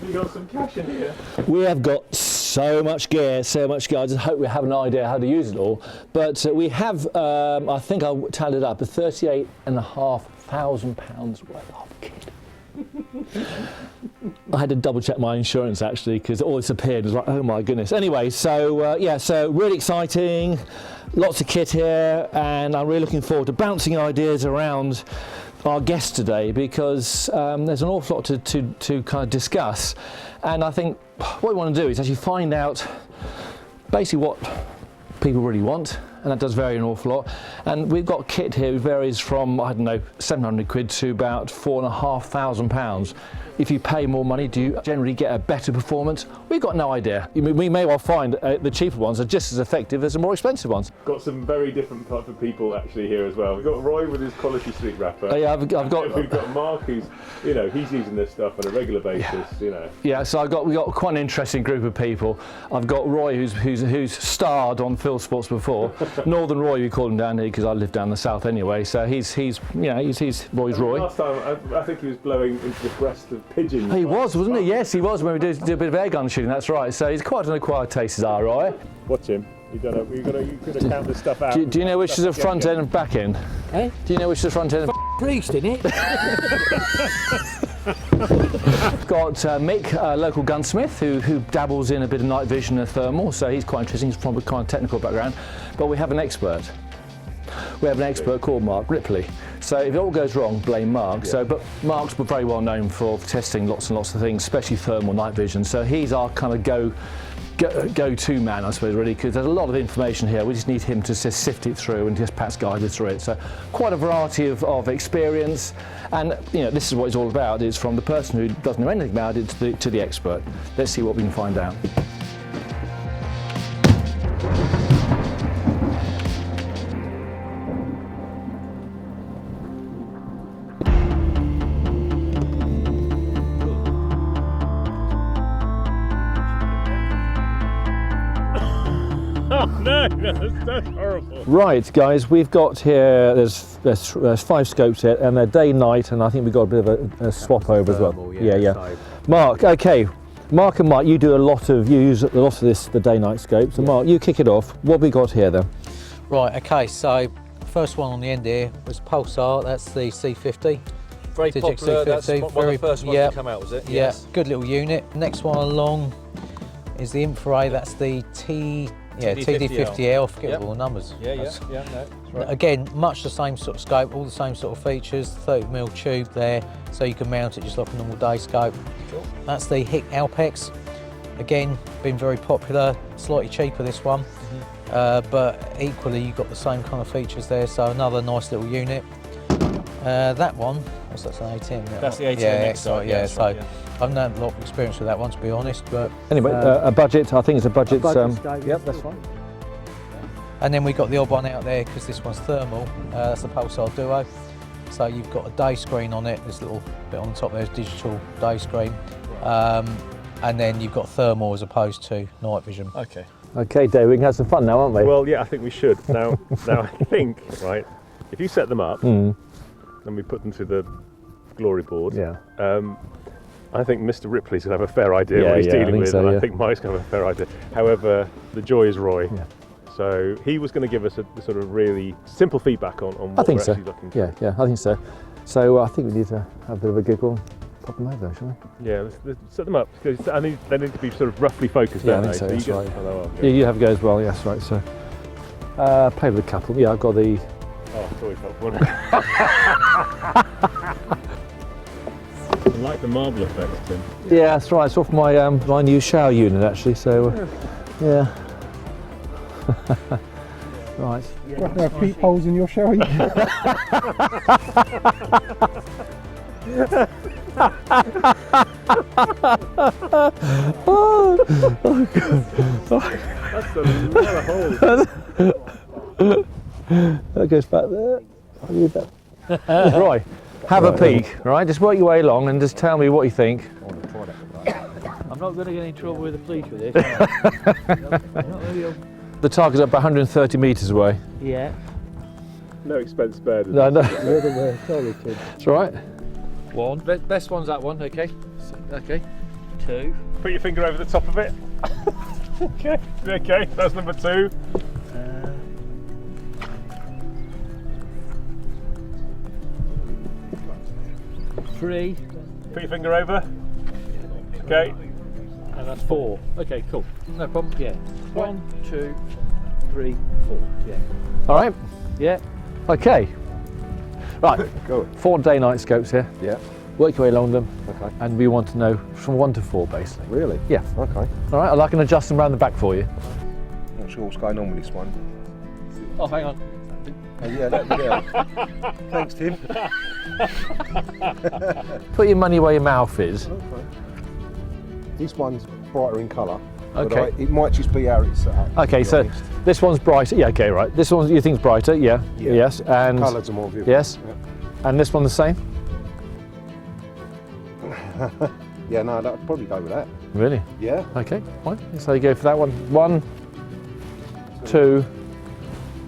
We got some cash in here. We have got so much gear, so much gear. I just hope we have an idea how to use it all. But we have, I think I tallied up, a £38,500 worth of kit. I had to double check my insurance actually because it all disappeared. It was like, oh my goodness. Anyway, so yeah, so really exciting, lots of kit here, and I'm really looking forward to bouncing ideas around our guest today because there's an awful lot to kind of discuss, and I think what we want to do is actually find out basically what people really want, and that does vary an awful lot. And we've got kit here which varies from, I don't know, 700 quid to about £4,500. If you pay more money, do you generally get a better performance? We've got no idea. We may well find the cheaper ones are just as effective as the more expensive ones. Got some very different type of people actually here as well. We've got Roy with his quality street wrapper. Yeah, I've got. We've got Mark, who's, you know, he's using this stuff on a regular basis. You know. Yeah, so we've got quite an interesting group of people. I've got Roy, who's starred on Field Sports before. Northern Roy, we call him down here because I live down the south anyway. So he's Roy's Roy. Last time I think he was blowing into the breast of pigeons. He was, wasn't he? Yes, he was when we did a bit of air gun shooting. That's right. So he's quite an acquired taste, is that right? Watch him. You gotta count this stuff out. Do you know which is the front end and back end? Eh? Do you know which is the front end? Priest, innit? Got Mick, a local gunsmith who dabbles in a bit of night vision and thermal, so he's quite interesting. He's from a kind of technical background. But we have an expert. We have an expert called Mark Ripley. So if it all goes wrong, blame Mark. Yeah. So, but Mark's very well known for testing lots and lots of things, especially thermal night vision. So he's our kind of go-to man, I suppose, really, because there's a lot of information here. We just need him to just sift it through and just perhaps guide us through it. So quite a variety of experience, and you know, this is what it's all about. It's from the person who doesn't know anything about it to the expert. Let's see what we can find out. No, that's horrible. Right, guys, we've got here, there's 5 scopes here, and they're day, night, and I think we've got a bit of a swap over as well. Yeah. So Mark, okay. Mark and Mike, you use a lot of this, the day-night scope. So Mark, you kick it off. What have we got here then? right, okay. So first one on the end here was Pulsar. That's the C50. Very TH popular. That's C50, one of the first ones to come out, was it? Yeah, Yes. good little unit. Next one along is the infrared. That's the TD50L. I forget Yep. all the numbers. Yeah, no, that's right. Again, much the same sort of scope, all the same sort of features. 30mm tube there, so you can mount it just like a normal day scope. Cool. That's the HIC Alpex. Again, been very popular. Slightly cheaper this one, but equally you've got the same kind of features there. So another nice little unit. That one, what's that? An 18? That's the 18 Yeah, next side, yeah. that's So right, yeah. I've not had a lot of experience with that one, to be honest. But Anyway, a budget, I think it's a budget. scope, Yep, that's fine. and then we got the odd one out there because this one's thermal. That's the Pulsar Duo. So you've got a day screen on it. This little bit on the top there's digital day screen, and then you've got thermal as opposed to night vision. Okay. Okay, Dave, we can have some fun now, aren't we? Well, yeah, I think we should. Now I think, right, if you set them up and we put them through the glory board, yeah. I think Mr. Ripley's going to have a fair idea what he's I dealing think with, so, and yeah. I think Mike's going to have a fair idea. However, the joy is Roy. Yeah. So he was going to give us a sort of really simple feedback on what we're actually looking for. Yeah, I think so. So I think we need to have a bit of a giggle. Pop them over, shall we? Yeah, let's set them up. Because they need to be sort of roughly focused, Yeah, don't I think they? so, you that's get- right. oh, well, Yeah, you have a go as well, yes, right. So play with a couple. Yeah, I've got the. Oh, it's always helpful. I like the marble effect, Tim. Yeah, that's right. It's off my my new shower unit actually. So yeah. Right. There are peepholes in your shower. That's a lot of holes. That goes back there. I'll leave that. Right. Have a peek. Right. Just work your way along and just tell me what you think. I'm not going to get in trouble with the police with this. The target's up 130 metres away. Yeah. No expense spared. No. The other way, sorry, Tim. It's all right. One. Best one's that one, okay. Okay. 2. Put your finger over the top of it. Okay, that's number 2. 3. Put your finger over. Okay. And that's 4. Okay, cool. No problem. Yeah. 1, 2, 3, 4. Yeah. All right. Yeah. Okay. Right. Go. 4 day-night scopes here. Yeah. Work your way along them. Okay. And we want to know from 1 to 4, basically. Really? Yeah. Okay. All right. I can adjust them around the back for you. Not sure what's going on with this one. Oh, hang on. Oh, yeah, that would help. Thanks, Tim. Put your money where your mouth is. Okay. This one's brighter in colour. Okay. It might just be how it's set up. Okay, so this one's brighter. Yeah. Okay. Right. This one you think's brighter. Yeah. Yeah. Yes. And Colours are more vivid. yes. Yeah. And this one the same. Yeah, no, I'd probably go with that. Really? Yeah. Okay. Fine. So you go for that one. 1, 2,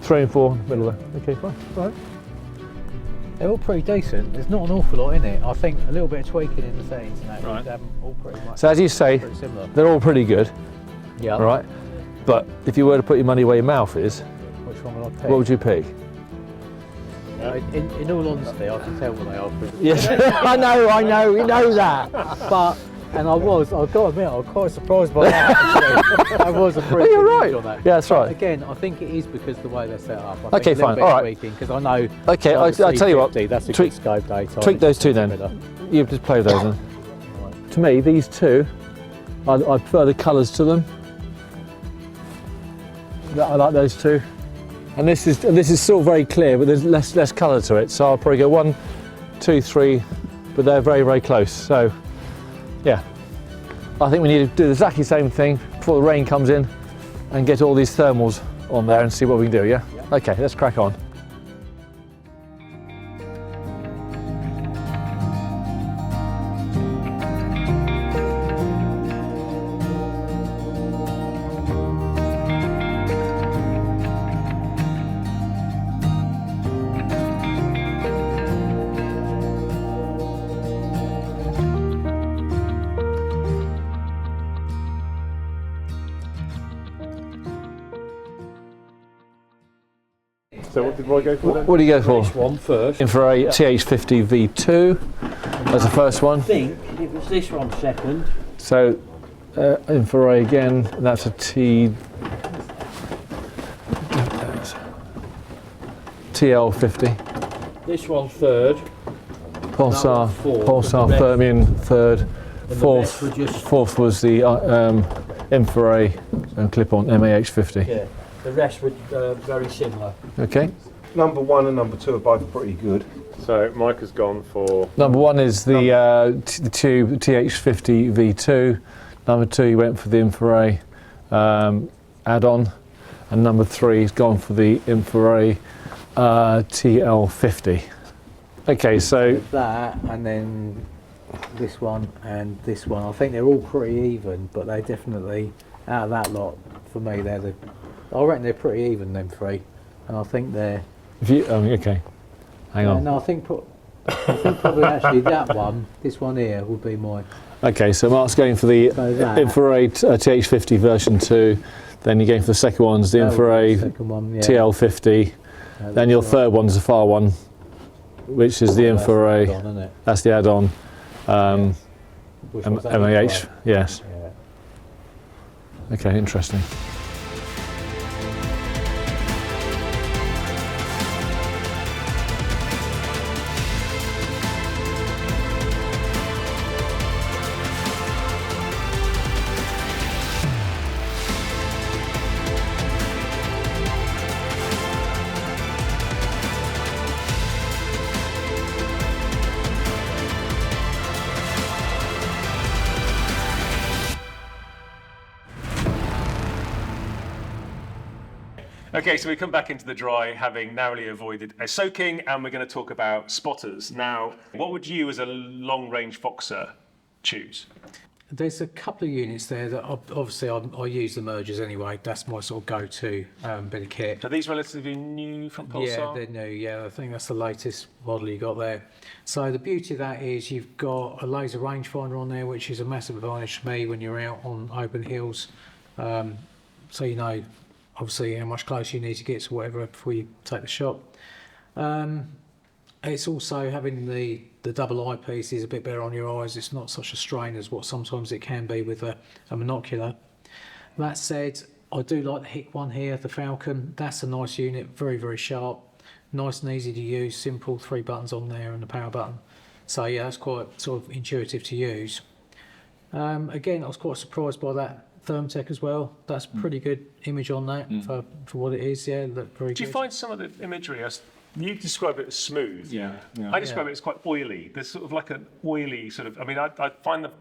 3 and 4, middle there. Okay, fine. All right. They're all pretty decent. There's not an awful lot in it. I think a little bit of tweaking in the settings and that. Right. They're all pretty much. So as you say, pretty similar. they're all pretty good. Yeah. All right. But if you were to put your money where your mouth is, Which one would I pick? what would you pick? In all honesty, I can tell what they are. Yes. I know, we know that. But, and I've got to admit, I was quite surprised by that. Actually. I was a pretty Oh, you're good right. on that. Yeah, that's right. Again, I think it is because the way they're set up. I Okay, think a little fine. bit All of right. tweaking, because I know. Okay, like I'll tell you what. C50, that's a Tweak- good scope data. Tweak those two then. You just play with those then. To me, these two, I prefer the colours to them. I like those two. And this is still very clear, but there's less colour to it. So I'll probably go 1, 2, 3, but they're very, very close. So, yeah. I think we need to do exactly the same thing before the rain comes in and get all these thermals on there and see what we can do, yeah? Okay, let's crack on. So what did Roy go for then? What do you go for? This one first. In for a TH50v2 as the first one. I think it was this one second. So in for a again, that's a TL50. This one third. Pulsar, That was four, Pulsar but the Thermion third. And Fourth, the rest were just fourth was the infrared and clip-on MAH50. yeah. The rest were very similar. Okay. Number 1 and number 2 are both pretty good. So Mike has gone for Number 1 is the tube TH50v2. Number 2 he went for the infrared add-on, and number 3 he's gone for the infrared TL50. Okay, so That, and then this one and this one. I think they're all pretty even, but they definitely, out of that lot, for me, I reckon they're pretty even, them three. And I think they're... if you okay, hang on. No, I think probably actually that one, this one here, would be mine. Okay, so Mark's going for the So that- infrared TH50 version 2. Then you're going for the second one's the That would be the infrared second one, yeah. TL50. Then your third one's the far one, which is the That's infrared. the add-on, isn't it? That's the add-on. Which one's that? MAH. Yes. Yeah. Okay, interesting. Okay, so we come back into the dry, having narrowly avoided a soaking, and we're going to talk about spotters. Now, what would you, as a long-range foxer, choose? There's a couple of units there that obviously I use the mergers anyway. That's my sort of go-to bit of kit. Are these relatively new from Pulsar? Yeah, they're new. Yeah, I think that's the latest model you got there. So the beauty of that is you've got a laser rangefinder on there, which is a massive advantage to me when you're out on open hills. So you know, obviously, how much closer you need to get to whatever before you take the shot. It's also having the double eyepiece is a bit better on your eyes. It's not such a strain as what sometimes it can be with a monocular. That said, I do like the Hick one here, the Falcon. That's a nice unit, very, very sharp, nice and easy to use, simple, 3 buttons on there and the power button. So yeah, that's quite sort of intuitive to use. Again, I was quite surprised by that Thermtech as well. That's pretty good image on that for what it is. Yeah, look very good. Do you find some of the imagery as you describe it as smooth? Yeah. I describe it as quite oily. There's sort of like an oily sort of. I mean, I find out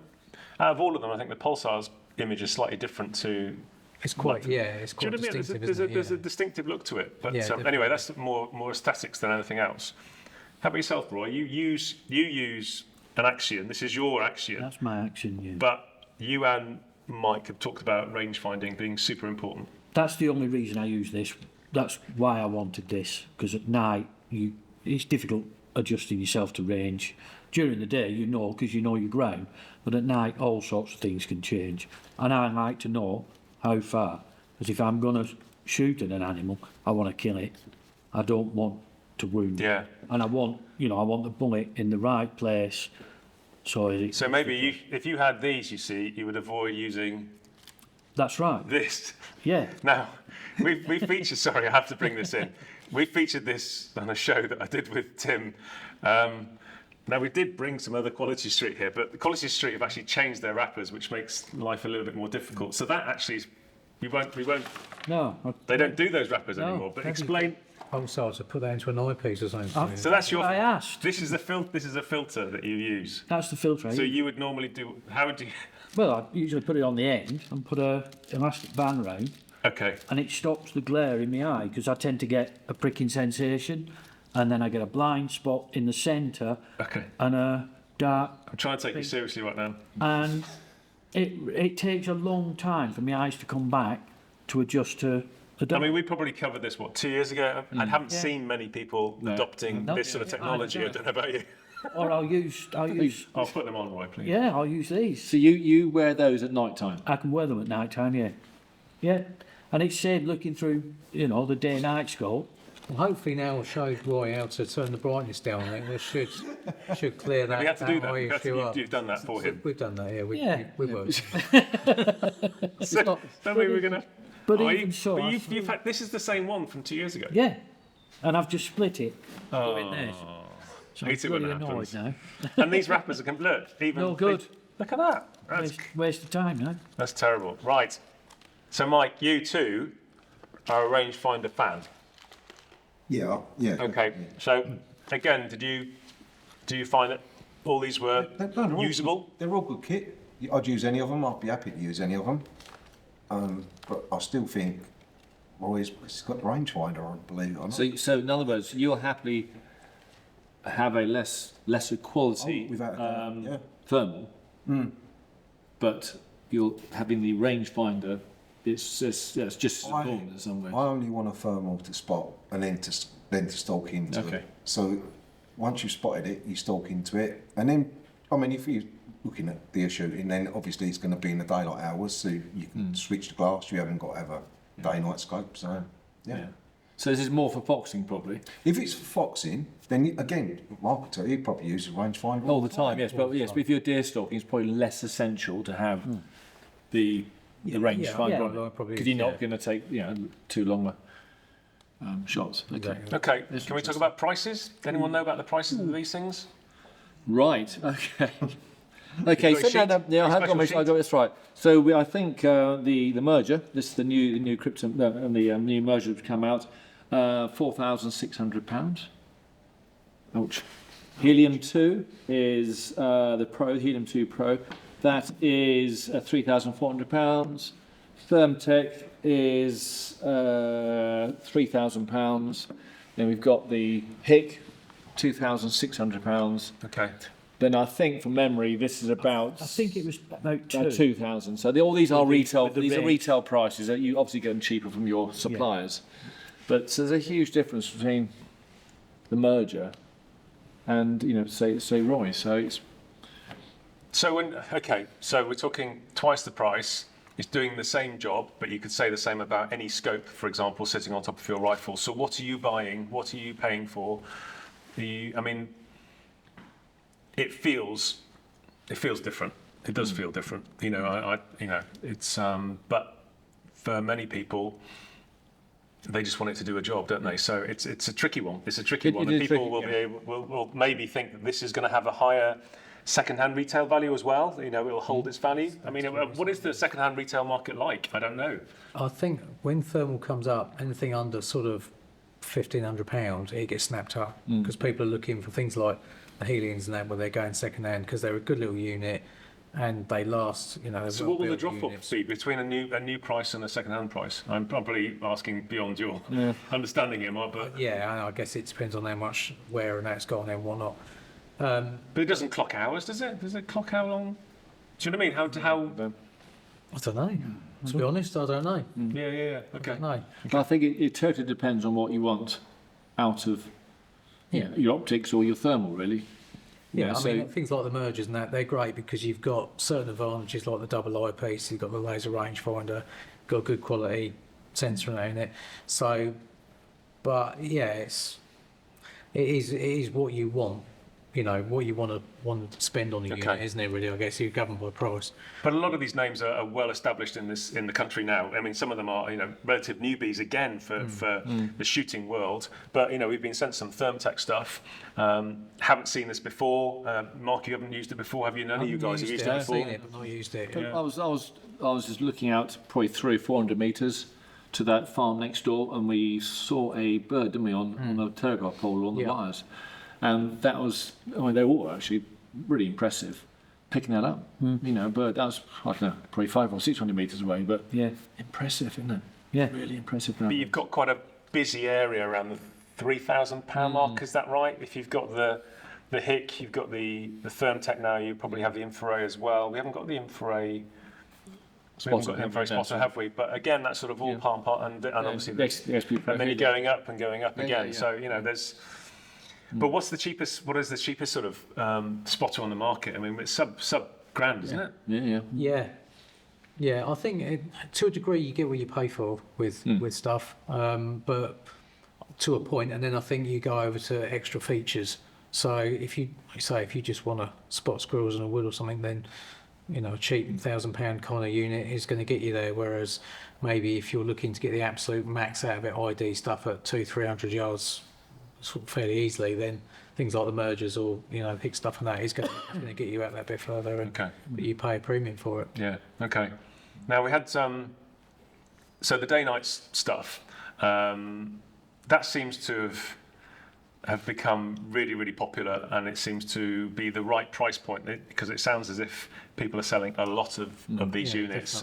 of all of them, I think the Pulsar's image is slightly different to. It's quite it's quite distinctive. There's a distinctive look to it. But Yeah, anyway, that's more aesthetics than anything else. How about yourself, Roy? You use an Axion. This is your Axion. That's my Axion, yeah. But you and Mike have talked about range finding being super important. That's the only reason I use this. That's why I wanted this, because at night it's difficult adjusting yourself to range. During the day, you know, because you know your ground, but at night all sorts of things can change. And I like to know how far, because if I'm going to shoot at an animal, I want to kill it. I don't want to wound it. Yeah. And I want the bullet in the right place. So maybe if you had these, you see, you would avoid using. That's right. This. Yeah. Now, we featured. Sorry, I have to bring this in. We featured this on a show that I did with Tim. Now we did bring some other Quality Street here, but the Quality Street have actually changed their wrappers, which makes life a little bit more difficult. So that actually is, we won't. No. They don't do those wrappers anymore. But explain. Pulsar to put that into an eyepiece or something. So that's your. I asked. This is a filter that you use. That's the filter. So you would normally do. How would you? Well, I usually put it on the end and put a elastic band round, Okay. and it stops the glare in my eye because I tend to get a pricking sensation, and then I get a blind spot in the centre Okay. and a dark. I'm trying to take you seriously right now. And it takes a long time for my eyes to come back to adjust to. I mean, we probably covered this 2 years ago. I haven't seen many people adopting No. this sort of technology. I don't know about you. Or I'll use. I'll put them on, Roy, please. Yeah, I'll use these. So you wear those at night time? I can wear them at night time. Yeah, yeah. And it's saved looking through, the day-night scope. Well, hopefully now I'll show Roy how to turn the brightness down. I think we should clear that. We have to do that. issue up. You've done that for him. We've done that. Yeah, we will. So, don't we we're gonna. But Oh, even so, but you've had, this is the same one from 2 years ago. yeah. And I've just split it. Oh, So hate I'm it when bloody that annoyed happens. now. And these wrappers are look even. No good. Look at that. Waste of time now. That's terrible. Right. So, Mike, you too are a rangefinder fan. Yeah. Okay. So, again, do you find that all these were They're all usable? good. They're all good kit. I'd use any of them. I'd be happy to use any of them. But I still think, it's got the rangefinder on, believe it or not. So in other words, you'll happily have a lesser quality without a doubt, thermal, but you're having the rangefinder. It's just as important in some way. I only want a thermal to spot and then to stalk into Okay. it. So once you've spotted it, you stalk into it, and then if you're looking at deer shooting, then obviously it's going to be in the daylight hours, so you can switch the glass. You haven't got to have a day-night scope. So yeah. So this is more for foxing, probably. If it's for foxing, then again, Mark will tell you, he'd probably use a rangefinder All the time, yes. But if you're deer stalking, it's probably less essential to have the rangefinder on it, probably because you're not going to take too long shots. Okay. Okay. Can we talk about prices? Does anyone know about the prices of these things? Right. Okay. Okay. You've got a So sheet? I have got my. Special I got this right. So I think the merger. This is the new Krypton and the new merger that's come out. £4,600. Ouch. Helion 2 is the Pro, Helion 2 Pro. That is £3,400. Thermtech is £3,000. Then we've got the Hick, £2,600. Okay. then I think from memory this is about I think it was about 2,000. So all these are retail. with the These are range. retail prices. That you obviously get them cheaper from your suppliers, but so there's a huge difference between the merger and say Roy. So it's So so we're talking twice the price. It's doing the same job, but you could say the same about any scope, for example, sitting on top of your rifle. So what are you buying? What are you paying for? I mean, it feels different. It does feel different. It's but for many people, they just want it to do a job, don't they? So it's a tricky one. It's a tricky one, and people will maybe think that this is going to have a higher second-hand retail value as well. It will hold its value. I mean, what is the second-hand retail market like? I don't know. I think when thermal comes up, anything under sort of £1,500, it gets snapped up because people are looking for things like the Helions and that, where they're going second-hand because they're a good little unit and they last. So what will the drop-off be between a new price and a second-hand price? I'm probably asking beyond your understanding here, Mark, but yeah, I guess it depends on how much wear and that's gone and whatnot. but it doesn't clock hours, does it? Does it clock how long? Do you know what I mean? How? I don't know. To be honest, I don't know. Yeah. Okay. No. I think it totally depends on what you want out of your optics or your thermal, really. Yeah, I mean, things like the mergers and that, they're great because you've got certain advantages like the double eyepiece, you've got the laser rangefinder, got a good quality sensor in it. So, but yeah, it is what you want. What you want to spend on a unit, isn't it? Really, I guess you're governed by price. But a lot of these names are well established in the country now. I mean, some of them are relative newbies again for the shooting world. But we've been sent some Thermtech stuff. Haven't seen this before. Mark, you haven't used it before, have you? None of you guys have used it before. I've seen it, but not used it. I was just looking out probably 300-400 metres to that farm next door, and we saw a bird, didn't we, on a telegraph pole on the wires. And that was, they were all actually really impressive, picking that up. But that was, I don't know, probably 500 or 600 metres away, but impressive, isn't it? Yeah. Really impressive. But you've got quite a busy area around the £3,000 mark, is that right? If you've got the HIC, you've got the Thermtech now, you probably have the infrared as well. We haven't got the infrared. We haven't got the infrared spotter, have we? But again, that's sort of all part and obviously the XP50. and then you're going up and going up again. Yeah. So there's. But what is the cheapest sort of spotter on the market? I mean, it's sub grand, isn't it? Yeah. I think to a degree you get what you pay for with stuff, but to a point, and then I think you go over to extra features. So if you just want to spot squirrels in a wood or something, then a cheap £1,000 kind of unit is going to get you there. Whereas maybe if you're looking to get the absolute max out of it, ID stuff at 200-300 yards. Sort of fairly easily, then things like the mergers or HIC stuff and that is going to get you out that bit further, and but you pay a premium for it. Yeah. Okay. Now we had so the day-night stuff that seems to have become really, really popular, and it seems to be the right price point because it sounds as if people are selling a lot of these units.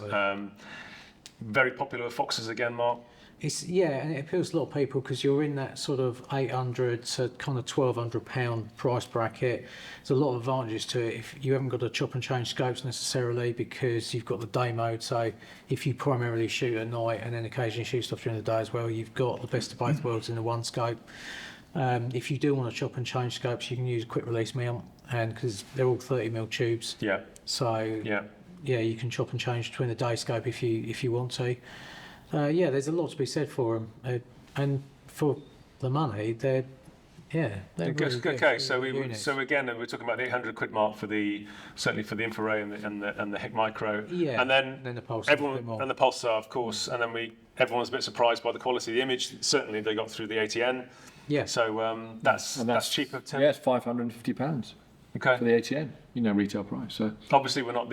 Very popular with Foxes again, Mark. And it appeals to a lot of people because you're in that sort of £800 to kind of £1,200 price bracket. There's a lot of advantages to it if you haven't got to chop and change scopes necessarily because you've got the day mode. So if you primarily shoot at night and then occasionally shoot stuff during the day as well, you've got the best of both worlds in the one scope. If you do want to chop and change scopes, you can use a quick release mount, and because they're all 30mm tubes. Yeah. So you can chop and change between the day scope if you want to. There's a lot to be said for them, and for the money, they're really good. Okay, so again we're talking about the £800 mark for certainly for the infrared and the HIC micro, and then the Pulsar, everyone and the Pulsar, of course, and then everyone was a bit surprised by the quality of the image. Certainly they got through the ATN. Yeah. So that's cheaper. Tim? Yeah, it's £550. Okay. For the ATN, retail price. So obviously we're not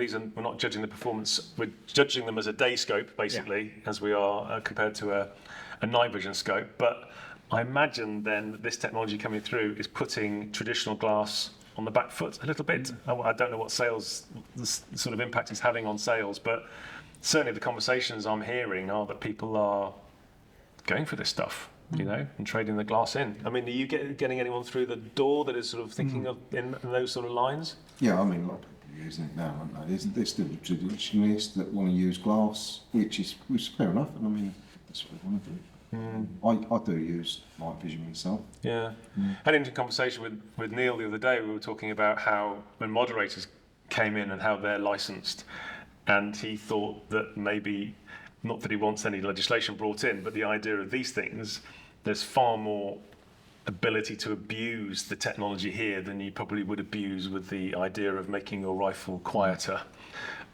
judging the performance. We're judging them as a day scope, basically, as we are compared to a night vision scope. But I imagine then that this technology coming through is putting traditional glass on the back foot a little bit. I don't know what sales, the sort of impact it's having on sales, but certainly the conversations I'm hearing are that people are going for this stuff. you know, and trading the glass in. I mean, are you getting anyone through the door that is sort of thinking of in those sort of lines? Yeah, I mean, a lot of people are using it now, aren't they? There's still traditionalists that want to use glass, which is fair enough. And I mean, that's what they want to do. I do use night vision myself. Yeah. Had an interesting conversation with Neil the other day. We were talking about how when moderators came in and how they're licensed, and he thought that maybe, not that he wants any legislation brought in, but the idea of these things, there's far more ability to abuse the technology here than you probably would abuse with the idea of making your rifle quieter.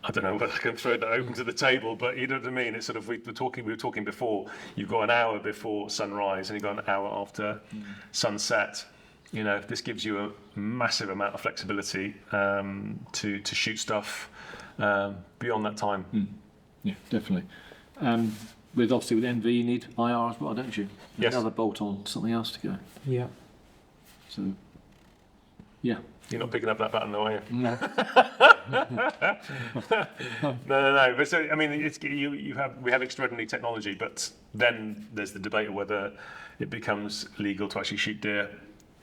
I don't know whether I can throw that open to the table, but you know what I mean. It's sort of we were talking before. You've got an hour before sunrise, and you've got an hour after sunset. You know, this gives you a massive amount of flexibility to shoot stuff beyond that time. Yeah, definitely. With obviously with NV, you need IR as well, don't you? Yes. Another bolt on something else to go. Yeah. So, yeah. You're not picking up that button, though, are you? No. No. But so, I mean, we have extraordinary technology, but then there's the debate of whether it becomes legal to actually shoot deer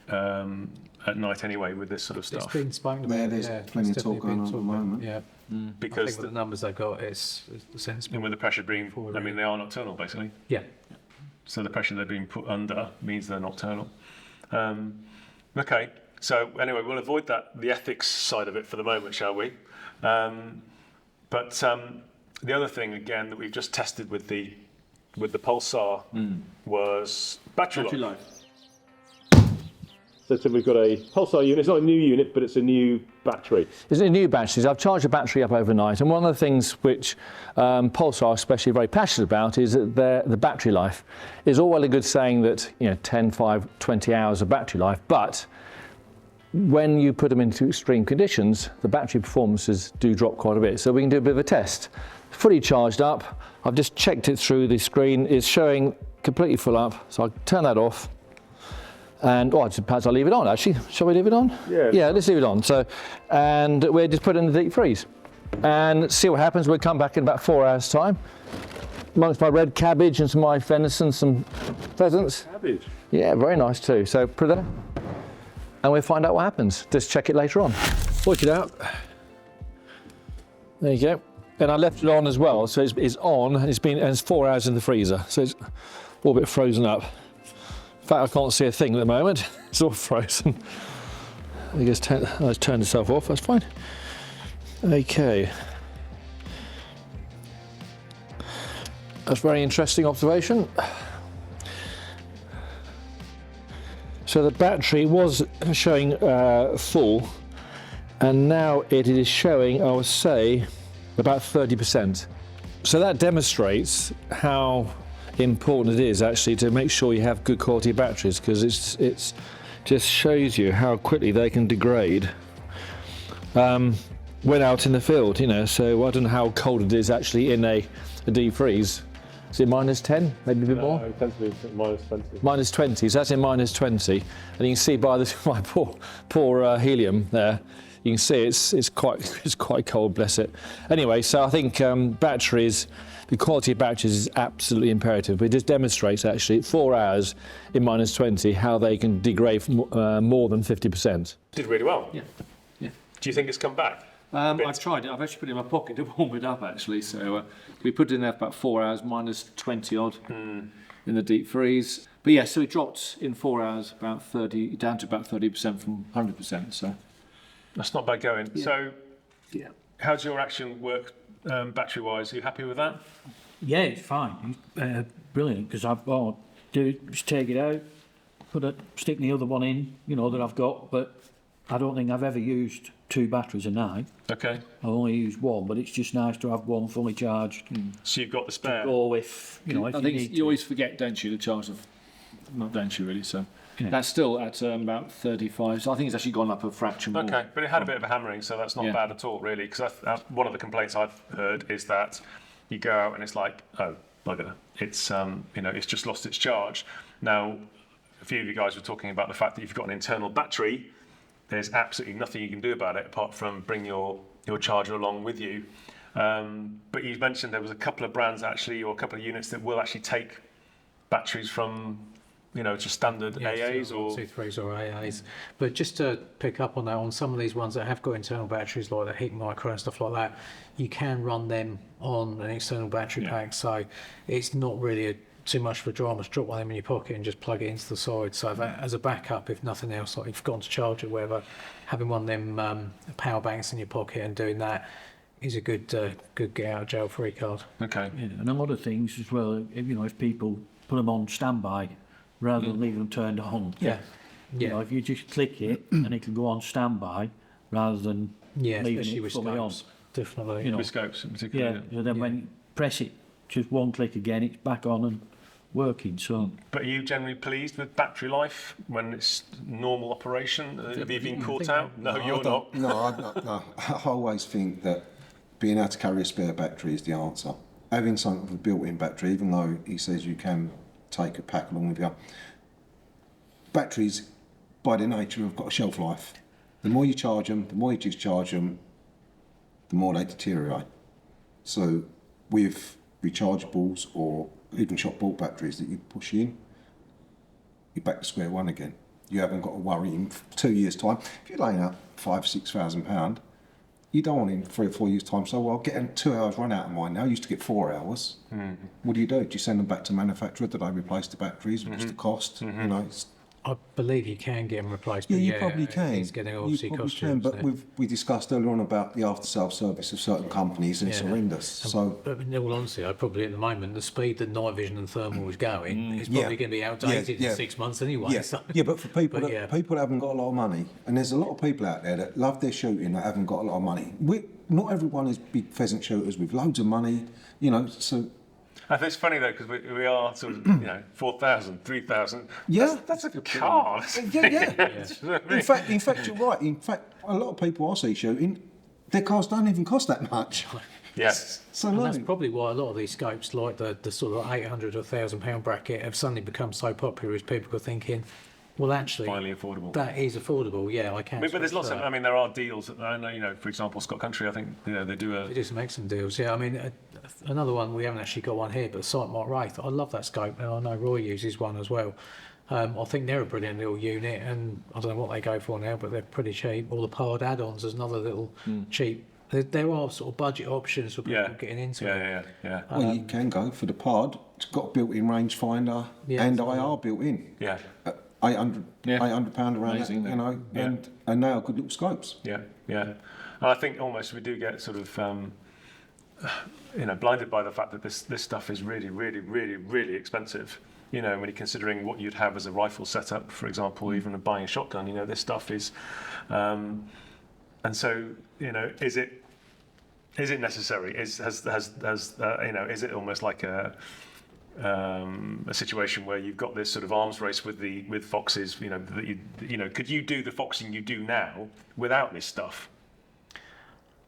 at night anyway with this sort of stuff. It's been spoken about. There's plenty of talk going on at the moment. Yeah. Because I think with the numbers they've got, it's sensible. and with the pressure being, I mean, they are nocturnal basically. Yeah. So the pressure they're being put under means they're nocturnal. Okay. So anyway, we'll avoid the ethics side of it for the moment, shall we? But the other thing again that we've just tested with the Pulsar was battery life. So we've got a Pulsar unit. It's not a new unit, but it's a new battery. It's a new battery. I've charged the battery up overnight, and one of the things which Pulsar are especially very passionate about is that the battery life is all well and good saying that 10, 5, 20 hours of battery life, but when you put them into extreme conditions, the battery performances do drop quite a bit. So we can do a bit of a test. Fully charged up. I've just checked it through the screen. It's showing completely full up. So I'll turn that off. And perhaps I'll leave it on actually. Shall we leave it on? Yeah, let's leave it on. So, and we'll just put it in the deep freeze and see what happens. We'll come back in about 4 hours time. Amongst my red cabbage and some of my venison, some pheasants. Cabbage? Yeah, very nice too. So put it there. And we'll find out what happens. Just check it later on. Work it out. There you go. And I left it on as well, so it's on, and it's 4 hours in the freezer, so it's all a bit frozen up. In fact, I can't see a thing at the moment. It's all frozen. I guess let's turn itself off. That's fine. Okay. That's a very interesting observation. So the battery was showing full, and now it is showing, I would say, about 30%. So that demonstrates how important it is actually to make sure you have good quality batteries, because it's just shows you how quickly they can degrade when out in the field. So I don't know how cold it is actually in a deep freeze. Is it minus 10, maybe a bit more? It tends to be minus 20. Minus 20, so that's in minus 20. And you can see by my poor helium there, you can see it's quite cold, bless it. Anyway, so I think batteries, the quality of batteries is absolutely imperative. It just demonstrates actually 4 hours in minus 20 how they can degrade more than 50%. Did really well. Yeah. Do you think it's come back? I've tried it. I've actually put it in my pocket to warm it up actually. So we put it in there for about 4 hours, minus 20 odd in the deep freeze. But yeah, so it dropped in 4 hours about 30, down to about 30% from 100%. So That's not bad going. Yeah. So yeah, how's your action work battery-wise? Are you happy with that? Yeah, it's fine. Brilliant, because just take it out, stick the other one in, that I've got, but I don't think I've ever used 2 batteries a night. Okay. I've only used 1, but it's just nice to have 1 fully charged. So you've got the spare. Or if, if I you think need you always forget, don't you, the charge of, not don't you really, so. Yeah. That's still at about 35, so I think it's actually gone up a fraction more. Okay, but it had a bit of a hammering, so that's not Yeah. bad at all, really. Because one of the complaints I've heard is that you go out and it's like, oh, bugger, it's it's just lost its charge. Now, a few of you guys were talking about the fact that if you've got an internal battery, there's absolutely nothing you can do about it apart from bring your charger along with you. But you mentioned there was a couple of brands actually, or a couple of units that will actually take batteries from, just standard AAs or 123s or AAs. But just to pick up on that, on some of these ones that have got internal batteries like the heat micro and stuff like that, you can run them on an external battery pack, so it's not really too much of a drama to drop one of them in your pocket and just plug it into the side. So that, as a backup, if nothing else, like you've forgotten to charge it, whatever, having one of them power banks in your pocket and doing that is a good get out of jail free card. Okay. Yeah, and a lot of things as well, if people put them on standby rather than leaving them turned on. If you just click it and it can go on standby rather than leaving especially it with fully on. scopes, definitely. With scopes in particular. Then when you press it, just one click again, it's back on and working. So, But are you generally pleased with battery life when it's normal operation? Have you been caught out? No, you're not. No. I always think that being able to carry a spare battery is the answer. Having something with a built-in battery, even though he says you can take a pack along with you, batteries, by their nature, have got a shelf life. The more you charge them, the more you discharge them, the more they deteriorate. So with rechargeables or even shop-bought batteries that you push in, you're back to square one again. You haven't got to worry in 2 years' time. If you're laying out £5,000-6,000, you don't want in 3 or 4 years' time. So, well, getting 2 hours run out of mine now. I used to get 4 hours. What do? Do you send them back to manufacturer? Do they replace the batteries? What's the cost? I believe you can get them replaced. Yeah, but you probably can. It's getting obviously costumes. But we discussed earlier on about the after-sales service of certain companies, and it's horrendous. So, but in all honesty, I probably at the moment the speed that night vision and thermal is going is probably going to be outdated in 6 months anyway. Yeah, So. But for people, people that haven't got a lot of money, and there's a lot of people out there that love their shooting that haven't got a lot of money. Not everyone is big pheasant shooters with loads of money, So. I think it's funny though, because we are sort of, 4,000, 3,000. Yeah, that's a car. Yeah. In fact, you're right. In fact, a lot of people I see shooting, their cars don't even cost that much. Yes. So and that's probably why a lot of these scopes, like the sort of £800 or £1,000 bracket, have suddenly become so popular, as people are thinking, well, actually, Finally affordable. That is affordable. Yeah, I can. But there's lots of. I mean, there are deals. I know, for example, Scott Country. I think they do They just make some deals. Yeah, I mean, another one, we haven't actually got one here, but the Sight Mark Wraith. I love that scope, and I know Roy uses one as well. I think they're a brilliant little unit, and I don't know what they go for now, but they're pretty cheap. All the powered add-ons, there's another little cheap. There are sort of budget options for people getting into it. Yeah. Well, you can go for the pod. It's got a built-in rangefinder and IR built in. Yeah. £800 around Amazing, that, and now good little scopes. Yeah. And I think almost we do get sort of, blinded by the fact that this stuff is really, really, really, really expensive. When you're considering what you'd have as a rifle setup, for example, even buying a shotgun, this stuff is, and so is it necessary? Is it almost like a situation where you've got this sort of arms race with foxes? Could you do the foxing you do now without this stuff?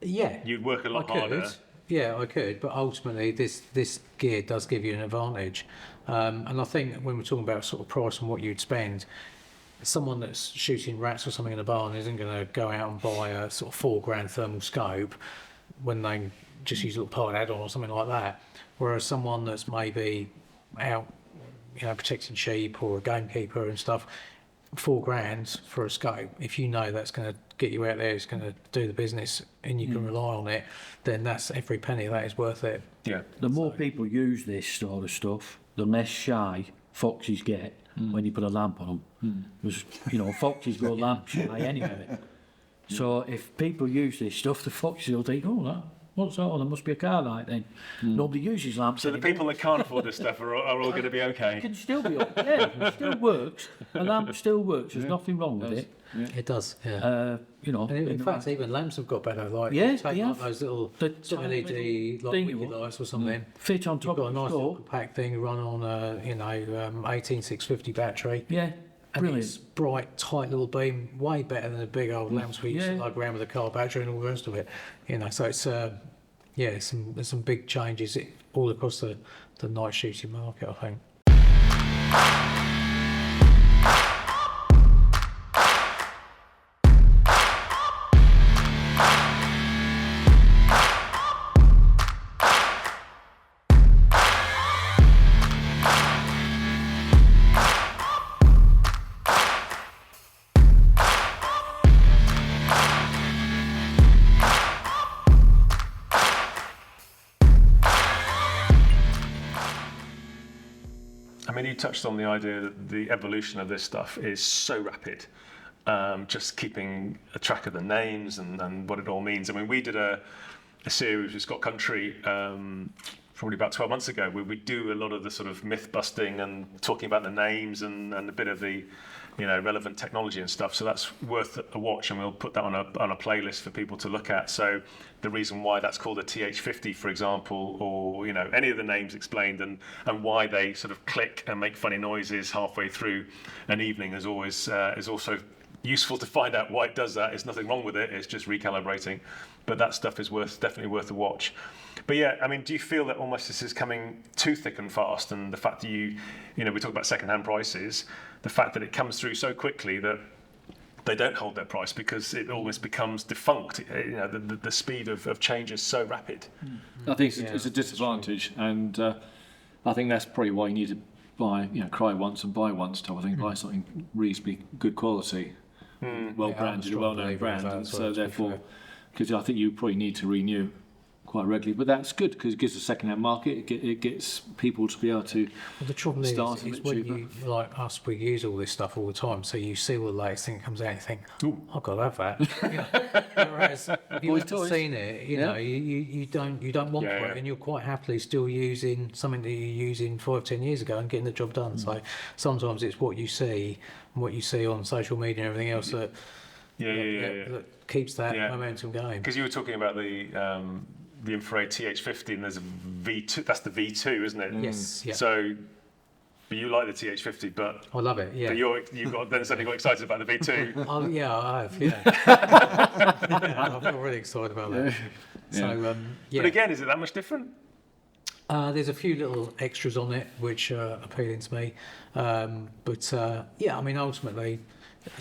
Yeah, you'd work a lot harder. Yeah, I could, but ultimately this gear does give you an advantage. And I think when we're talking about sort of price and what you'd spend, someone that's shooting rats or something in a barn isn't going to go out and buy a sort of £4,000 thermal scope when they just use a little powered add-on or something like that. Whereas someone that's maybe out, protecting sheep or a gamekeeper and stuff, £4,000 for a scope, if you know that's going to get you out there, it's going to do the business and you can rely on it, then that's every penny of that is worth it. Yeah. The more people use this sort of stuff, the less shy foxes get when you put a lamp on them. Because, foxes go lamp shy anyway. So if people use this stuff, the foxes will think, what's that? There must be a car light then. Nobody uses lamps. So the people that can't afford this stuff are all going to be okay. It can still be it still works. A lamp still works. There's nothing wrong with it. Yeah. It does, yeah. And in fact, even lamps have got better. Like, yes, take like those little LED like wicked lights or something. Fit on top You've got of a nice the little compact thing, run on a 18650 battery. Yeah, and brilliant. it's bright, tight little beam, way better than the big old lamps we used to lug around with a car battery and all the rest of it. So it's there's some big changes all across the night shooting market, I think. I mean, you touched on the idea that the evolution of this stuff is so rapid. Just keeping a track of the names and what it all means. I mean, we did a series with Scott Country probably about 12 months ago, where we do a lot of the sort of myth busting and talking about the names and a bit of the, you know, relevant technology and stuff. So that's worth a watch, and we'll put that on a playlist for people to look at. So the reason why that's called a TH50, for example, or, you know, any of the names explained, and why they sort of click and make funny noises halfway through an evening is always is also useful to find out why it does that. There's nothing wrong with it, it's just recalibrating. But that stuff is definitely worth a watch. But yeah, I mean, do you feel that almost this is coming too thick and fast, and the fact that you know, we talk about second-hand prices, the fact that it comes through so quickly that they don't hold their price because it almost becomes defunct. You know, the speed of change is so rapid. I think it's a disadvantage, and I think that's probably why you need to buy, you know, cry once and buy once type of thing. Buy something reasonably good quality, well branded, a well-known brand, and so therefore, because I think you probably need to renew quite regularly. But that's good because it gives a second-hand market. It gets people to be able to. Well, the trouble start is when you, like us, we use all this stuff all the time. So you see all the latest thing that comes out, and you think, I've got to have that. You know, whereas if you haven't seen it, you know, you don't want for it, and you're quite happily still using something that you using 5-10 years ago and getting the job done. So sometimes it's what you see on social media and everything else that that keeps that momentum going. Because you were talking about the infrared TH50, and there's a V2. That's the V2, isn't it? Yes. Yeah. So, but you like the TH50, but I love it. Yeah. But then suddenly got excited about the V2. Oh, yeah, I have. Yeah. I feel really excited about that. So, But again, is it that much different? There's a few little extras on it which are appealing to me, but yeah, I mean, ultimately,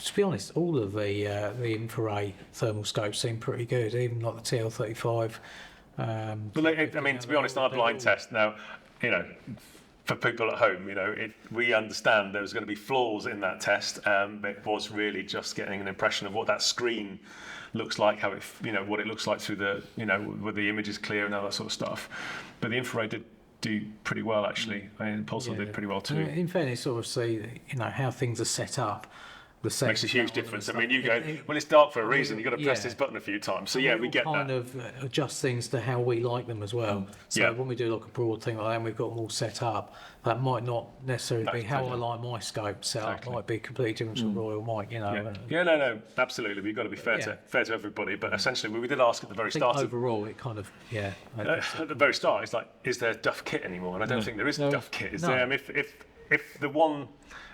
to be honest, all of the infrared thermal scopes seem pretty good, even like the TL35. Well, I mean, to be honest, our blind test now, you know, for people at home, you know, we understand there was going to be flaws in that test. It was really just getting an impression of what that screen looks like, how it, you know, what it looks like through the, you know, where the image is clear and all that sort of stuff. But the infrared did do pretty well, actually. I mean, Pulsar did pretty well too. In fairness, obviously, you know, how things are set up. Makes a huge difference. I mean, you go, well, it's dark for a reason. You've got to press this button a few times. So yeah, we get that. Kind of adjust things to how we like them as well. So when we do like a broad thing like that and we've got them all set up, that might not necessarily be how I like my scope set up. It might be completely different to Royal Mike, you know. No, absolutely. We've got to be fair to everybody. But essentially, we did ask at the very start. Overall, it kind of, at the very start, it's like, is there duff kit anymore? And I don't think there is duff kit. Is there? If the one,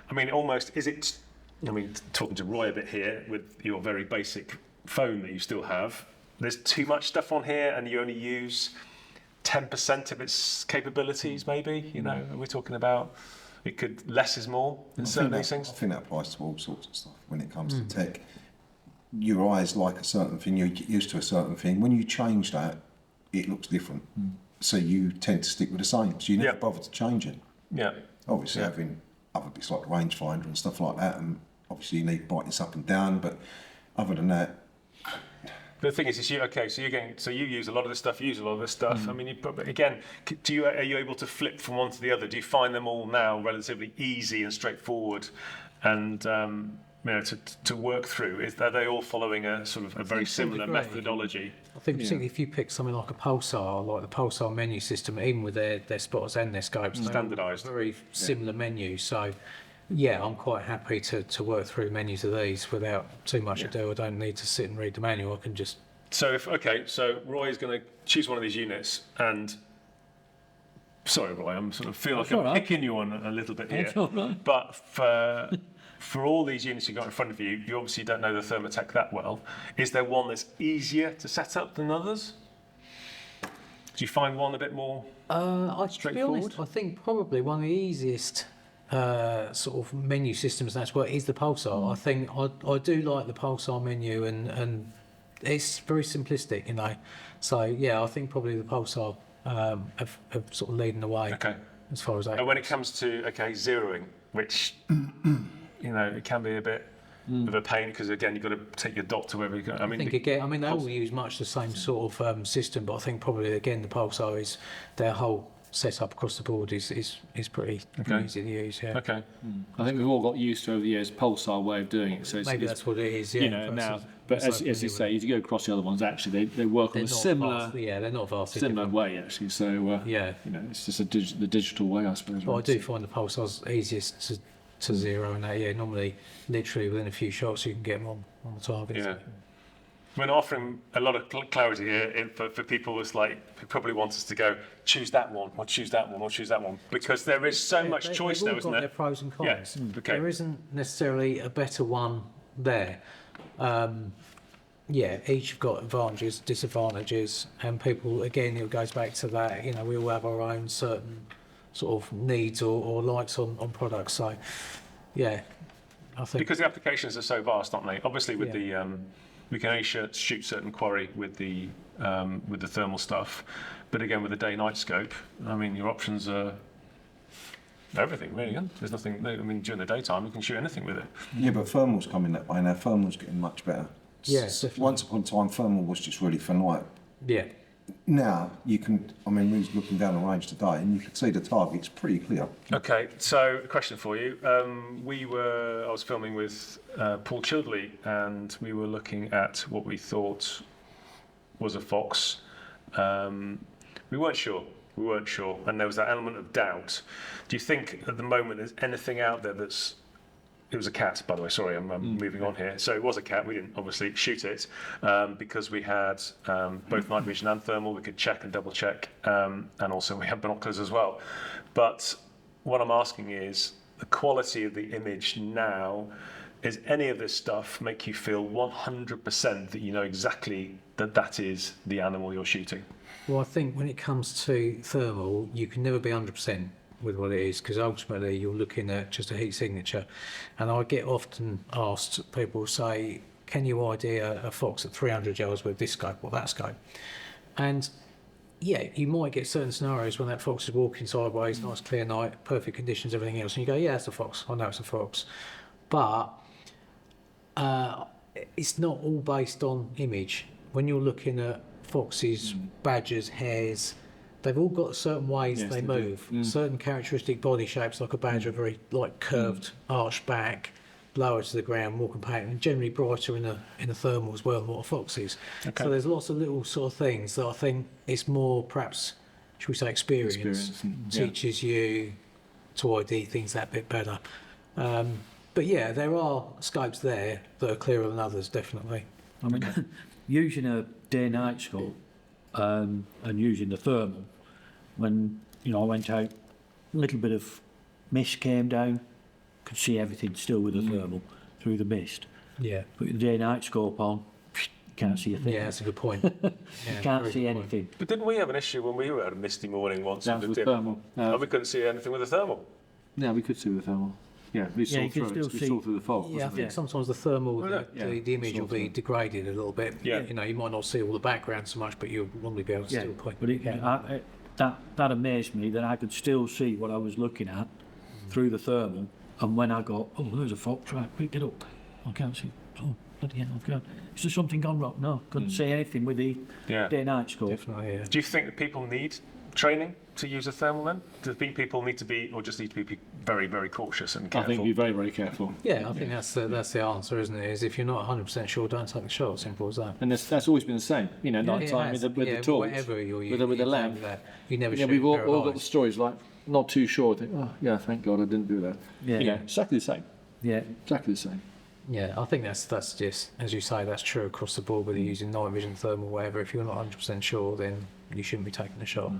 I mean, almost, is it? I mean, talking to Roy a bit here with your very basic phone that you still have, there's too much stuff on here and you only use 10% of its capabilities, maybe, you know, we're talking about it could, less is more in certain things. I think that applies to all sorts of stuff when it comes to tech. Your eyes like a certain thing, you get used to a certain thing. When you change that, it looks different. So you tend to stick with the same, so you never bother to change it. Yeah. Obviously having other bits like the rangefinder and stuff like that, and obviously you need brightness up and down, but other than that. The thing is you use a lot of this stuff, I mean, you probably, again, are you able to flip from one to the other? Do you find them all now relatively easy and straightforward, and you know, to work through? Are they all following a sort of a very similar methodology? I think particularly if you pick something like a Pulsar, like the Pulsar menu system, even with their spotters and their scopes, standardised, very similar menus. So yeah, I'm quite happy to work through menus of these without too much ado. I don't need to sit and read the manual. I can just. So so Roy is going to choose one of these units, and sorry, Roy, I'm sort of feel like I'm picking you on a little bit here, but for all these units you've got in front of you, you obviously don't know the Thermatech that well. Is there one that's easier to set up than others? Do you find one a bit more straightforward? To be honest, I think probably one of the easiest sort of menu systems that's work is the Pulsar. I think I do like the Pulsar menu, and it's very simplistic, you know. So yeah, I think probably the Pulsar have sort of leading the way as far as that. And when it comes to zeroing, which you know, it can be a bit of a pain because again you've got to take your dot to wherever you go. I think they all use much the same sort of system, but I think probably again the Pulsar is their whole setup across the board is pretty easy to use. Yeah. Okay. I think we've all got used to over the years Pulsar way of doing it. So it's, Maybe that's what it is. Yeah. you know now, but as you say, as you go across the other ones, actually they work on a similar they're not vastly similar different. way actually. So Yeah. you know, it's just the digital way, I suppose. But I right? do find the Pulsar's easiest to zero, and that, yeah, normally literally within a few shots you can get them on the target. Yeah. We're offering a lot of clarity here for people who's like, who probably want us to go, choose that one, or choose that one, or choose that one. Because there is so much choice they've now, all isn't got there? their pros and Yeah. cons. Okay. There isn't necessarily a better one there. Yeah, each have got advantages, disadvantages, and people, again, it goes back to that, you know, we all have our own certain sort of needs or likes on products. So, yeah, I think... Because the applications are so vast, aren't they? Obviously, with Yeah. the we can only shoot certain quarry with the thermal stuff, but again with the day-night scope, I mean your options are everything really. Yeah? There's nothing. I mean during the daytime you can shoot anything with it. Yeah, but thermal's coming that way now. Thermal's getting much better. Yeah, definitely. Once upon a time, thermal was just really for night. Yeah. Now you can. I mean, we was looking down the range today, and you can see the target's pretty clear. Okay, so a question for you. I was filming with Paul Childley, and we were looking at what we thought was a fox. We weren't sure. And there was that element of doubt. Do you think at the moment there's anything out there that's... It was a cat, by the way, sorry, I'm moving on here. So it was a cat, we didn't obviously shoot it because we had both night vision and thermal, we could check and double check, and also we had binoculars as well. But what I'm asking is, the quality of the image now, is any of this stuff make you feel 100% that you know exactly that is the animal you're shooting? Well, I think when it comes to thermal, you can never be 100% with what it is, because ultimately you're looking at just a heat signature. And I get often asked, people say, can you ID a fox at 300 yards with this scope or that scope? And yeah, you might get certain scenarios when that fox is walking sideways, nice clear night, perfect conditions, everything else, and you go, yeah, it's a fox, I know it's a fox. But it's not all based on image. When you're looking at foxes, badgers, hares, they've all got certain ways they move, certain characteristic body shapes, like a badger, very like curved, arched back, lower to the ground, more compact, and generally brighter in a thermal as well than what a fox is. Okay. So there's lots of little sort of things that I think it's more perhaps, should we say, experience teaches you to ID things that bit better. But yeah, there are scopes there that are clearer than others, definitely. I mean, using a day-night scope and using the thermal, when I went out, a little bit of mist came down, could see everything still with the thermal through the mist. Yeah. Put the day-night scope on, you can't see a thing. Yeah, that's a good point. You can't see anything. But didn't we have an issue when we were at a misty morning once? That was with thermal. And we couldn't see anything with the thermal. Yeah, we could see with thermal. Yeah, we saw you can through it. still We see- saw through the fog. Yeah, I wasn't think it? sometimes the thermal, yeah. the image will be degraded a little bit. Yeah. You know, you might not see all the background so much, but you'll normally be able to still point. But that amazed me that I could still see what I was looking at through the thermal. And when I got, oh, there's a fox, right, pick it up. I can't see. Oh, bloody hell, I've got. Is there something gone wrong? No, couldn't see anything with the day-night scope. Definitely, yeah. Do you think that people need training to use a thermal then? Do people need to be, or just need to be very, very cautious and I careful? think be very, very careful. Yeah, I think that's the answer, isn't it? Is if you're not 100% sure, don't take the shot. Simple as that. And that's always been the same. You know, night time with the tools, whatever you're with using, the lamp. you never. Yeah, shoot we've a pair of all got eyes. the stories like not too sure. Think, oh yeah, thank God I didn't do that. Yeah. You know, exactly the same. Yeah. Exactly the same. Yeah, I think that's just, as you say, that's true across the board, whether you're using night vision, thermal, whatever. If you're not 100% sure, then you shouldn't be taking the shot.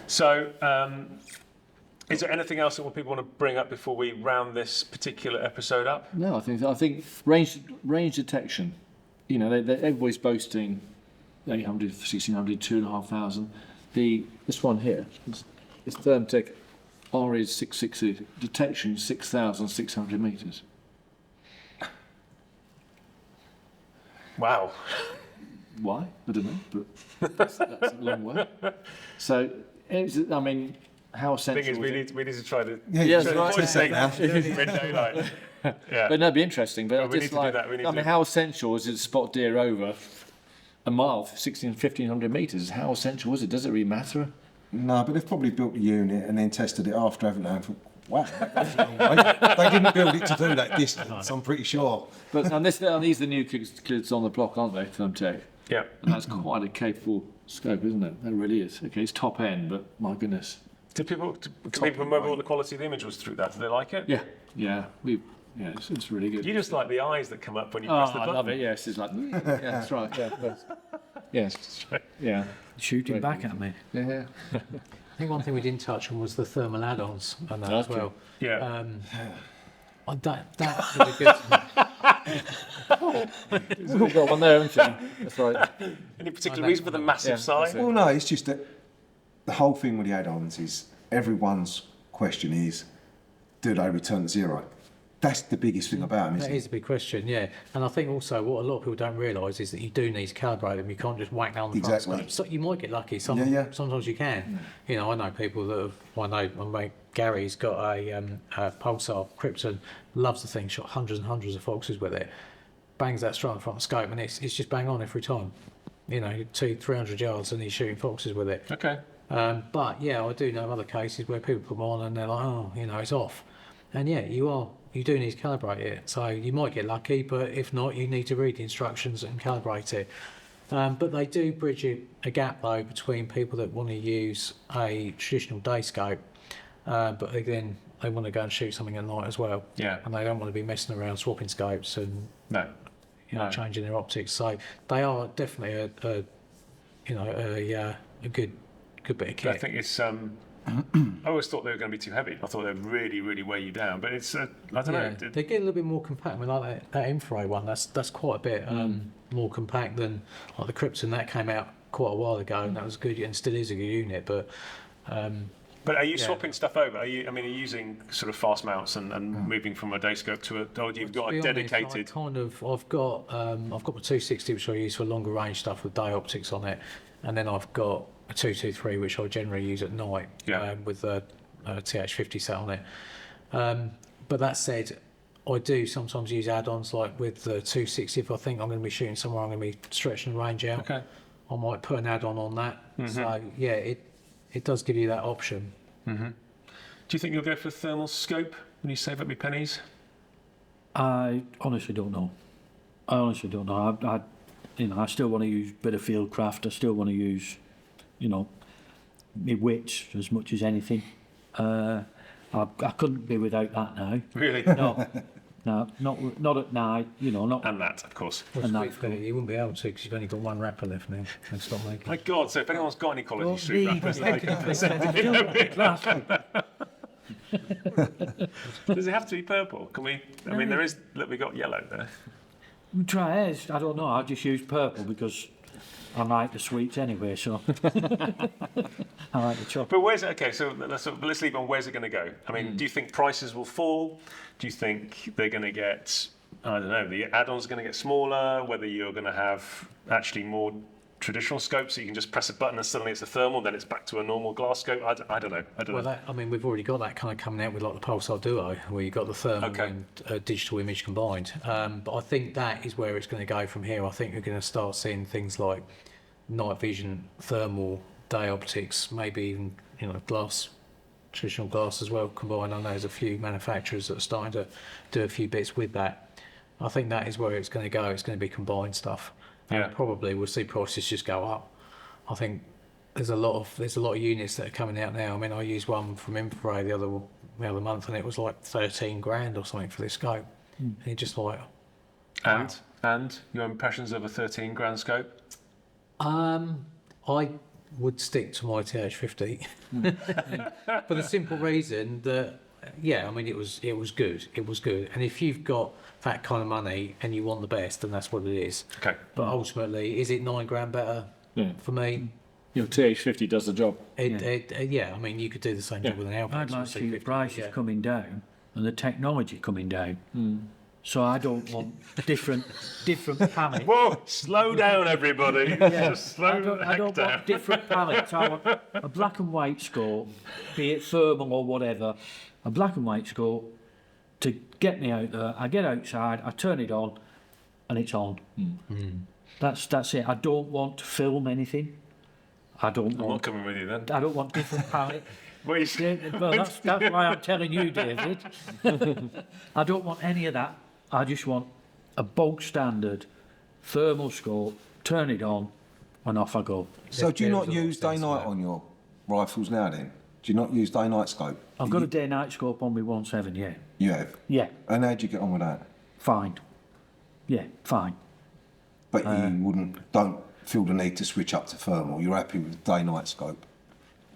So, is there anything else that people want to bring up before we round this particular episode up? No, I think range detection. You know, everybody's boasting 800, 1600, 2,500. This one here, it's Thermtech RES 660 detection 6,600 meters. Wow. why, I don't know, but that's a long way. So, I mean, how essential Thing is, we need to try to. Yeah, try right. to avoid saying in daylight. Yeah. But no, it'd be interesting. But we need just to do like, that, we need I to- mean, how essential is it to spot deer over a mile, 1,500 metres? How essential is it? Does it really matter? No, but they've probably built the unit and then tested it after, haven't they? And thought, wow, that goes a long way. They didn't build it to do that distance, I'm pretty sure. But and these are the new kids on the block, aren't they? Thermtech. Yeah. And that's quite a capable scope, isn't it? That really is. Okay, it's top end, but my goodness. Can people remember what the quality of the image was through that? Do they like it? Yeah, it's really good. You just like the eyes that come up when you Oh, press the I button. love it. Yes, it's like yeah, that's right. Yes, yeah, Shooting back at me. yeah. I think one thing we didn't touch on was the thermal add-ons and that as Okay. well. Yeah. That would be good. We've got one there, haven't you? That's right. Any particular reason for the massive size? Well, no, it's just that the whole thing with the add-ons is everyone's question is, do they return to zero? That's the biggest thing about them, That isn't it? is a big question, yeah. And I think also what a lot of people don't realise is that you do need to calibrate them. You can't just whack down the Exactly. front scope. So you might get lucky. Sometimes you can. You know, I know people that have. I know my mate Gary's got a Pulsar Krypton. Loves the thing. Shot hundreds and hundreds of foxes with it. Bangs that straight on the front scope, and it's just bang on every time. You know, 200-300 yards, and he's shooting foxes with it. Okay. But yeah, I do know other cases where people put them on and they're like, oh, you know, it's off. And yeah, you do need to calibrate it. So you might get lucky, but if not, you need to read the instructions and calibrate it. But they do bridge a gap though between people that want to use a traditional day scope, but again, they want to go and shoot something at night as well. Yeah. And they don't want to be messing around swapping scopes and No. changing their optics. So they are definitely a good bit of kit. I think it's. I always thought they were going to be too heavy. I thought they'd really, really weigh you down. But it's. I don't know. They get a little bit more compact. I mean, like that infrared one, that's quite a bit more compact than like the Krypton. That came out quite a while ago, and that was good, and still is a good unit. But Are you swapping stuff over? Are you using sort of fast mounts and moving from a day scope to a? Or you've got a dedicated. I've got my 260, which I use for longer range stuff with day optics on it, and then I've got a 223, which I generally use at night with a TH50 set on it. But that said, I do sometimes use add-ons like with the 260. If I think I'm going to be shooting somewhere, I'm going to be stretching the range out. Okay. I might put an add-on on that. So yeah, it does give you that option. Do you think you'll go for a thermal scope when you save up your pennies? I honestly don't know. I still want to use a bit of fieldcraft. I still want to use, my wits as much as anything. I couldn't be without that now. Really? No, not at night. Not. And that, of course. And you wouldn't be able to because you've only got one wrapper left now. And stop making. My God! So if anyone's got any quality street wrappers, does it have to be purple? Can we? I mean, there is. Look, we got yellow there. Try it. I don't know. I just use purple because I like the sweets anyway. So I like the chocolate. But where's it? Okay, so let's leave on. Where's it going to go? I mean, do you think prices will fall? Do you think they're going to get? I don't know. The add-ons are going to get smaller. Whether you're going to have actually more traditional scopes, so you can just press a button and suddenly it's a thermal, then it's back to a normal glass scope. I don't know. We've already got that kind of coming out with like the Pulsar Duo, where you've got the thermal and digital image combined. But I think that is where it's going to go from here. I think we're going to start seeing things like night vision, thermal, day optics, maybe even glass, traditional glass as well combined. I know there's a few manufacturers that are starting to do a few bits with that. I think that is where it's going to go. It's going to be combined stuff. And probably we'll see prices just go up. I think there's a lot of units that are coming out now. I mean, I used one from Infrared the other month, and it was like 13 grand or something for this scope. And you're just like, and your impressions of a 13 grand scope? I would stick to my TH50 for the simple reason that I mean it was good. And if you've got that kind of money and you want the best, then that's what it is. Okay. But ultimately, is it 9 grand better for me? Your TH50 does the job. I mean, you could do the same job with an Alpha. I'd like to see the prices coming down and the technology coming down. So I don't want different pallets. Whoa, slow down, everybody. Just slow I the heck don't down. want different pallets. I want a black and white scope, be it thermal or whatever, a black and white scope to get me out there. I get outside, I turn it on, and it's on. That's it. I don't want to film anything. I don't I'm not want. coming with you then. I don't want different pallets. What are you saying? Well, that's why I'm telling you, David. I don't want any of that. I just want a bog standard thermal scope, turn it on, and off I go. So do you not use day-night on your rifles now then? Do you not use day-night scope? I've got a day-night scope on my 1.7, yeah. You have? Yeah, And how do you get on with that? fine. Yeah, fine. But you don't feel the need to switch up to thermal. You're happy with the day-night scope?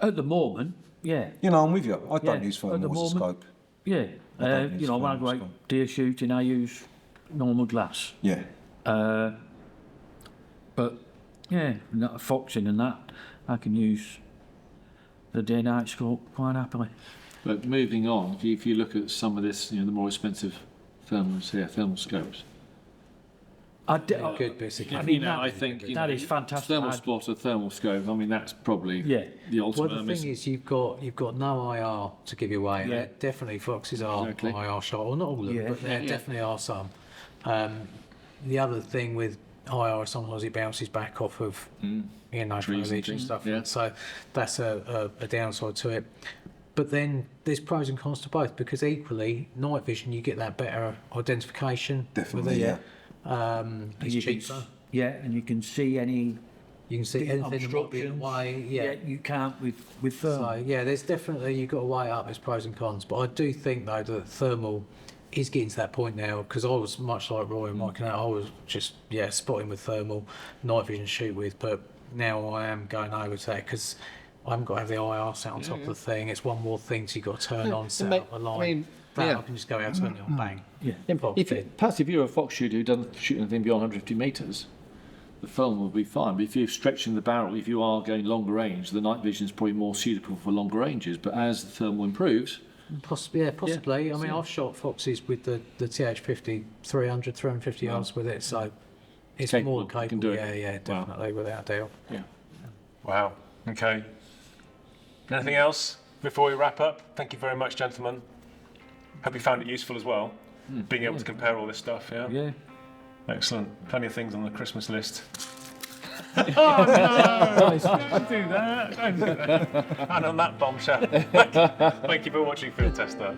At the moment, yeah. You know, I'm with you. I don't Yeah, use at the thermal as a moment. scope. Yeah, don't use you know, when I thermal go out scope. deer shooting, I use normal glass. Yeah. But yeah, not foxing and that, I can use the day-night scope quite happily. But moving on, if you look at some of this, the more expensive thermal scopes. Good bits of I kit. mean, I think that is fantastic. Thermal spotter, thermal scope. I mean, that's probably Yeah. the ultimate. Well, the thing is, you've got no IR to give you away. Yeah. Definitely foxes are Exactly. IR shot, well, not all of them, Yeah. but there definitely are some. The other thing with IR, sometimes it bounces back off of trees and foliage and things, stuff. yeah. So that's a downside to it. But then there's pros and cons to both, because equally night vision you get that better identification. Definitely, with it. yeah. It's You can cheaper. Yeah, and you can see any You can see anything that might be in the way. yeah, you can't with thermal. So yeah, there's definitely, you've got to weigh up, there's pros and cons. But I do think though that thermal is getting to that point now, because I was much like Roy and Mike and that, I was just spotting with thermal, night vision shoot with, but now I am going over to that because I haven't got to have the IR set on top of the thing. It's one more thing so you've got to turn on, set up a line. I can just go out, turn it on, bang. Perhaps if you're a fox shooter who doesn't shoot anything beyond 150 metres, the film will be fine. But if you're stretching the barrel, if you are going longer range, the night vision is probably more suitable for longer ranges. But as the thermal improves, Possibly. I mean, I've shot foxes with the TH50 350 yards with it, so it's Capable, more than capable. can do it. Yeah, definitely, without a doubt. Wow. Okay. Anything else before we wrap up? Thank you very much, gentlemen. Hope you found it useful as well, being able to compare all this stuff. Yeah. Yeah. Excellent. Plenty of things on the Christmas list. Oh no! Don't do that. Don't do that. And on that bombshell, thank you for watching Fieldtester.